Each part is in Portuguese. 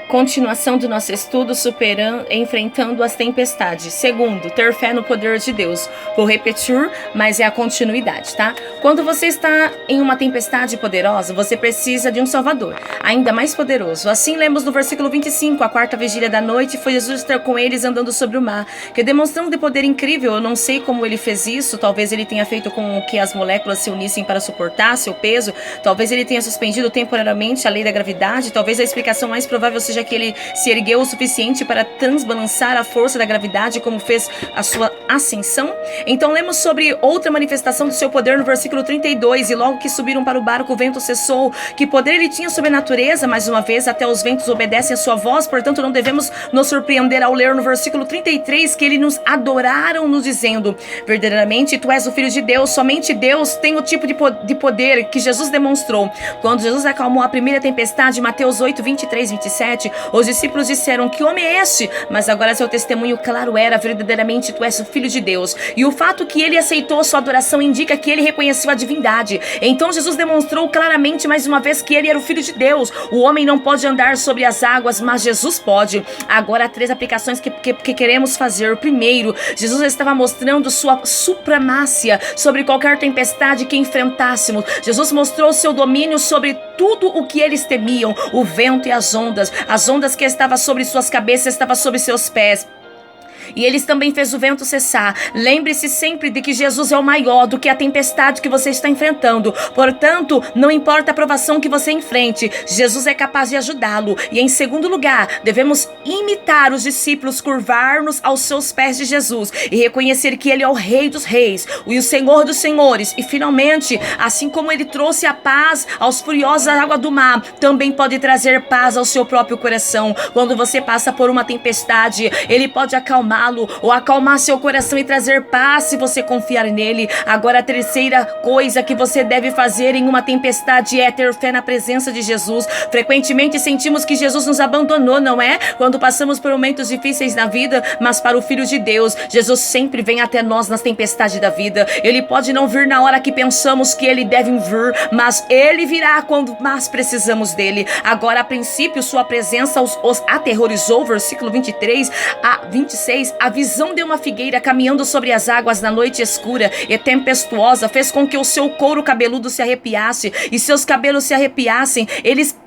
Continuação do nosso estudo, enfrentando as tempestades. Segundo, ter fé no poder de Deus. Vou repetir, mas é a continuidade, tá? Quando você está em uma tempestade poderosa, você precisa de um Salvador, ainda mais poderoso. Assim lemos no versículo 25, a quarta vigília da noite, foi Jesus estar com eles andando sobre o mar, que demonstrando de poder incrível. Eu não sei como ele fez isso, talvez ele tenha feito com que as moléculas se unissem para suportar seu peso, talvez ele tenha suspendido temporariamente a lei da gravidade, talvez a explicação mais provável seja que ele se ergueu o suficiente para transbalançar a força da gravidade, como fez a sua ascensão. Então lemos sobre outra manifestação do seu poder no versículo 32, e logo que subiram para o barco, o vento cessou. Que poder ele tinha sobre a natureza? Mais uma vez, até os ventos obedecem a sua voz, portanto não devemos nos surpreender ao ler no versículo 33 que eles nos adoraram, nos dizendo: verdadeiramente tu és o Filho de Deus. Somente Deus tem o tipo de poder que Jesus demonstrou. Quando Jesus acalmou a primeira tempestade, Mateus 8, 23, 27, os discípulos disseram: que homem é este? Mas agora seu testemunho claro era: verdadeiramente tu és o Filho de Deus. E o fato que ele aceitou sua adoração indica que ele reconheceu a divindade. Então Jesus demonstrou claramente mais uma vez que ele era o Filho de Deus. O homem não pode andar sobre as águas, mas Jesus pode. Agora há três aplicações que queremos fazer. Primeiro, Jesus estava mostrando sua supremacia sobre qualquer tempestade que enfrentássemos. Jesus mostrou seu domínio sobre tudo o que eles temiam: o vento e as ondas. As ondas que estavam sobre suas cabeças estavam sobre seus pés. E eles também fez o vento cessar. Lembre-se sempre de que Jesus é o maior do que a tempestade que você está enfrentando. Portanto, não importa a provação que você enfrente, Jesus é capaz de ajudá-lo. E em segundo lugar, devemos imitar os discípulos, curvar-nos aos seus pés de Jesus e reconhecer que ele é o Rei dos Reis e o Senhor dos Senhores. E finalmente, assim como ele trouxe a paz aos furiosos da água do mar, também pode trazer paz ao seu próprio coração. Quando você passa por uma tempestade, ele pode acalmá-lo ou acalmar seu coração e trazer paz se você confiar nele. Agora a terceira coisa que você deve fazer em uma tempestade é ter fé na presença de Jesus. Frequentemente sentimos que Jesus nos abandonou, não é? Quando passamos por momentos difíceis na vida, mas para o Filho de Deus, Jesus sempre vem até nós nas tempestades da vida. Ele pode não vir na hora que pensamos que ele deve vir, mas ele virá quando mais precisamos dele. Agora, a princípio, sua presença os aterrorizou. Versículo 23 a 26, a visão de uma figueira caminhando sobre as águas na noite escura e tempestuosa fez com que o seu couro cabeludo se arrepiasse e seus cabelos se arrepiassem. Eles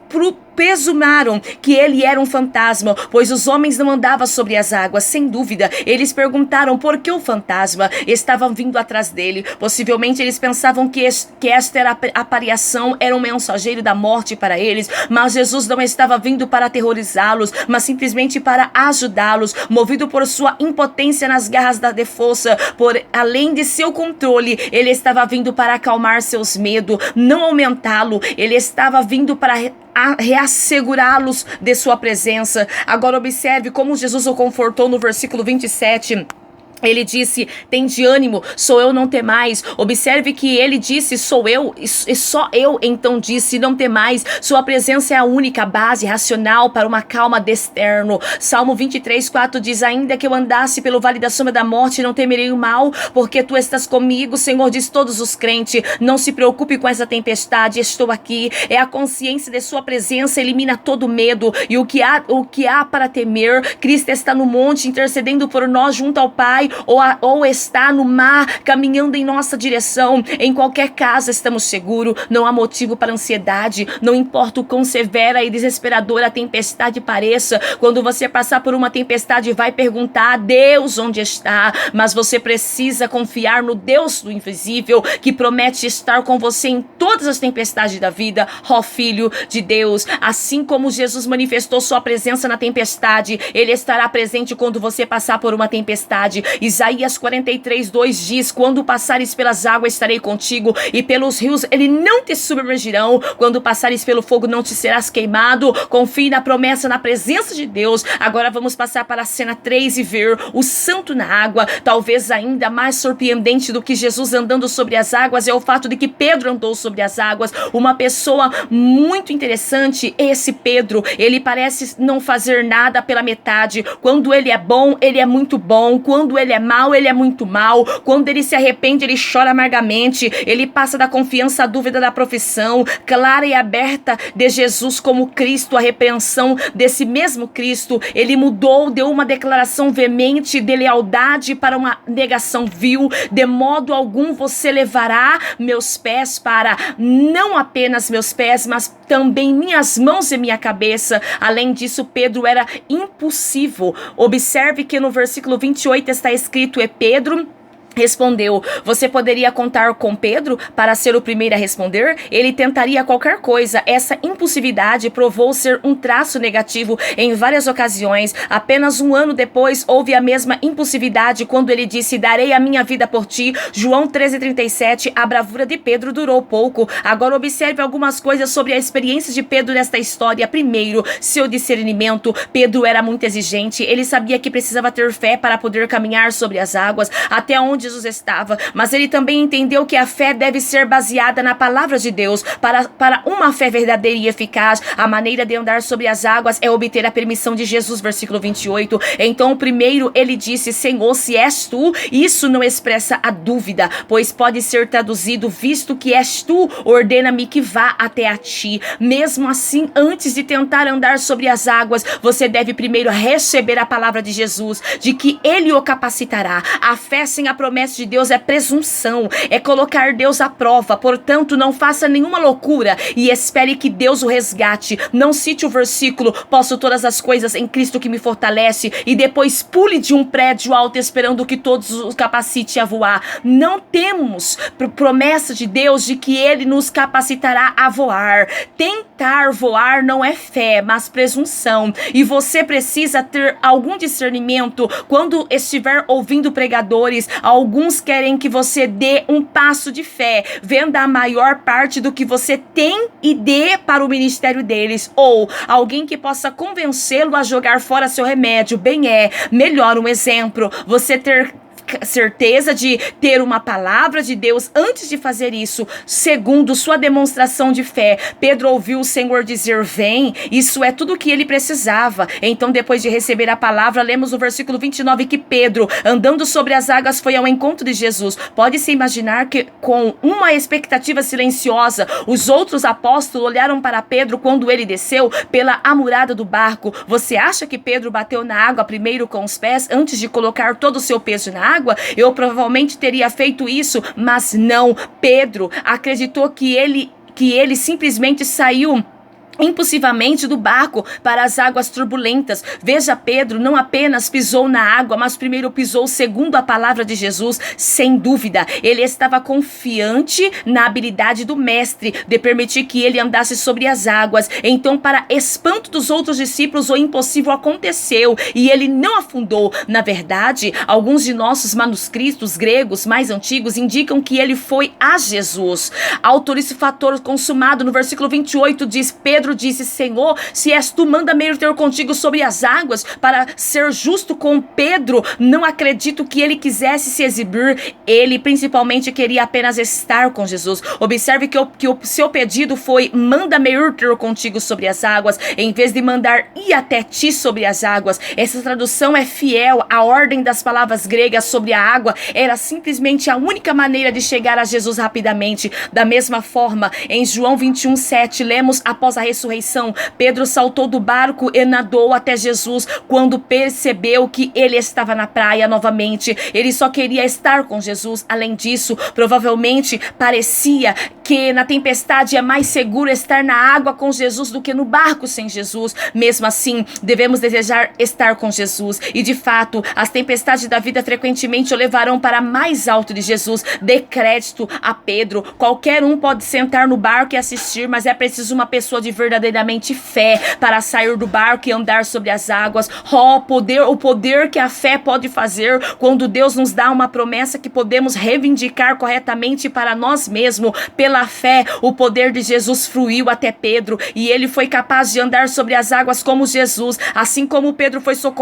presumaram que ele era um fantasma, pois os homens não andavam sobre as águas. Sem dúvida, eles perguntaram por que o fantasma estava vindo atrás dele. Possivelmente eles pensavam que esta era a aparição, era um mensageiro da morte para eles, mas Jesus não estava vindo para aterrorizá-los, mas simplesmente para ajudá-los, movido por sua impotência nas garras da força, por além de seu controle. Ele estava vindo para acalmar seus medos, não aumentá-lo. Ele estava vindo para reassegurá-los de sua presença. Agora observe como Jesus o confortou no versículo 27. Ele disse: tem de ânimo, sou eu, não temais. Observe que ele disse: sou eu, e só eu. Então disse: não temais. Sua presença é a única base racional para uma calma de externo. Salmo 23, 4 diz: ainda que eu andasse pelo vale da sombra da morte, não temerei o mal, porque tu estás comigo. Senhor, diz todos os crentes: não se preocupe com essa tempestade, estou aqui. É a consciência de sua presença, elimina todo medo. E o que há para temer? Cristo está no monte intercedendo por nós junto ao Pai, ou está no mar caminhando em nossa direção. Em qualquer casa estamos seguros, não há motivo para ansiedade. Não importa o quão severa e desesperadora a tempestade pareça, quando você passar por uma tempestade, vai perguntar: Deus, onde está? Mas você precisa confiar no Deus do invisível, que promete estar com você em todas as tempestades da vida. Ó Filho de Deus, assim como Jesus manifestou sua presença na tempestade, ele estará presente quando você passar por uma tempestade. Isaías 43, 2 diz: quando passares pelas águas estarei contigo, e pelos rios ele não te submergirão. Quando passares pelo fogo não te serás queimado. Confie na promessa, na presença de Deus. Agora vamos passar para a cena 3 e ver o santo na água. Talvez ainda mais surpreendente do que Jesus andando sobre as águas é o fato de que Pedro andou sobre as águas. Uma pessoa muito interessante, esse Pedro. Ele parece não fazer nada pela metade. Quando ele é bom, ele é muito bom. Quando ele ele é mau, ele é muito mau. Quando ele se arrepende, ele chora amargamente. Ele passa da confiança à dúvida da profissão clara e aberta de Jesus como Cristo, a repreensão desse mesmo Cristo. Ele mudou, deu uma declaração veemente de lealdade para uma negação vil. De modo algum você levará meus pés para, não apenas meus pés, mas também minhas mãos e minha cabeça. Além disso, Pedro era impulsivo. Observe que no versículo 28 está escrito: e Pedro respondeu. Você poderia contar com Pedro para ser o primeiro a responder? Ele tentaria qualquer coisa. Essa impulsividade provou ser um traço negativo em várias ocasiões. Apenas um ano depois, houve a mesma impulsividade quando ele disse: darei a minha vida por ti. João 13:37. A bravura de Pedro durou pouco. Agora observe algumas coisas sobre a experiência de Pedro nesta história. Primeiro, seu discernimento. Pedro era muito exigente. Ele sabia que precisava ter fé para poder caminhar sobre as águas até onde Jesus estava, mas ele também entendeu que a fé deve ser baseada na palavra de Deus. Para uma fé verdadeira e eficaz, a maneira de andar sobre as águas é obter a permissão de Jesus, versículo 28. Então, primeiro ele disse: Senhor, se és tu. Isso não expressa a dúvida, pois pode ser traduzido: visto que és tu, ordena-me que vá até a ti. Mesmo assim, antes de tentar andar sobre as águas, você deve primeiro receber a palavra de Jesus, de que ele o capacitará. A fé sem a promessa de Deus é presunção, é colocar Deus à prova. Portanto, não faça nenhuma loucura e espere que Deus o resgate. Não cite o versículo: posso todas as coisas em Cristo que me fortalece, e depois pule de um prédio alto esperando que todos os capacite a voar. Não temos promessa de Deus de que ele nos capacitará a voar. Tentar voar não é fé, mas presunção, e você precisa ter algum discernimento quando estiver ouvindo pregadores. Alguns querem que você dê um passo de fé, venda a maior parte do que você tem e dê para o ministério deles, ou alguém que possa convencê-lo a jogar fora seu remédio. Bem, melhor um exemplo, você ter certeza de ter uma palavra de Deus antes de fazer isso. Segundo, sua demonstração de fé. Pedro ouviu o Senhor dizer: vem. Isso é tudo o que ele precisava. Então, depois de receber a palavra, lemos no versículo 29 que Pedro, andando sobre as águas, foi ao encontro de Jesus. Pode-se imaginar que, com uma expectativa silenciosa, os outros apóstolos olharam para Pedro quando ele desceu pela amurada do barco. Você acha que Pedro bateu na água primeiro com os pés antes de colocar todo o seu peso na água? Eu provavelmente teria feito isso, mas não. Pedro acreditou que ele simplesmente saiu impulsivamente do barco para as águas turbulentas. Veja, Pedro não apenas pisou na água, mas primeiro pisou segundo a palavra de Jesus. Sem dúvida, ele estava confiante na habilidade do mestre de permitir que ele andasse sobre as águas. Então, para espanto dos outros discípulos, o impossível aconteceu e ele não afundou. Na verdade, alguns de nossos manuscritos gregos mais antigos indicam que ele foi a Jesus. Autor-se fator consumado, no versículo 28 diz: Pedro disse: Senhor, se és tu, manda-me ir ter contigo sobre as águas. Para ser justo com Pedro, não acredito que ele quisesse se exibir. Ele principalmente queria apenas estar com Jesus. Observe que o seu pedido foi: manda-me ir ter contigo sobre as águas, em vez de mandar ir até ti sobre as águas. Essa tradução é fiel. A ordem das palavras gregas sobre a água era simplesmente a única maneira de chegar a Jesus rapidamente. Da mesma forma, em João 21:7, lemos: após a ressurreição, Pedro saltou do barco e nadou até Jesus. Quando percebeu que ele estava na praia novamente, ele só queria estar com Jesus. Além disso, provavelmente parecia que na tempestade é mais seguro estar na água com Jesus do que no barco sem Jesus. Mesmo assim, devemos desejar estar com Jesus. E de fato, as tempestades da vida frequentemente o levarão para mais alto de Jesus. Dê crédito a Pedro. Qualquer um pode sentar no barco e assistir, mas é preciso uma pessoa de verdadeiramente fé para sair do barco e andar sobre as águas. O poder que a fé pode fazer quando Deus nos dá uma promessa que podemos reivindicar corretamente para nós mesmos. Pela fé, o poder de Jesus fluiu até Pedro e ele foi capaz de andar sobre as águas como Jesus, assim como Pedro foi socorrido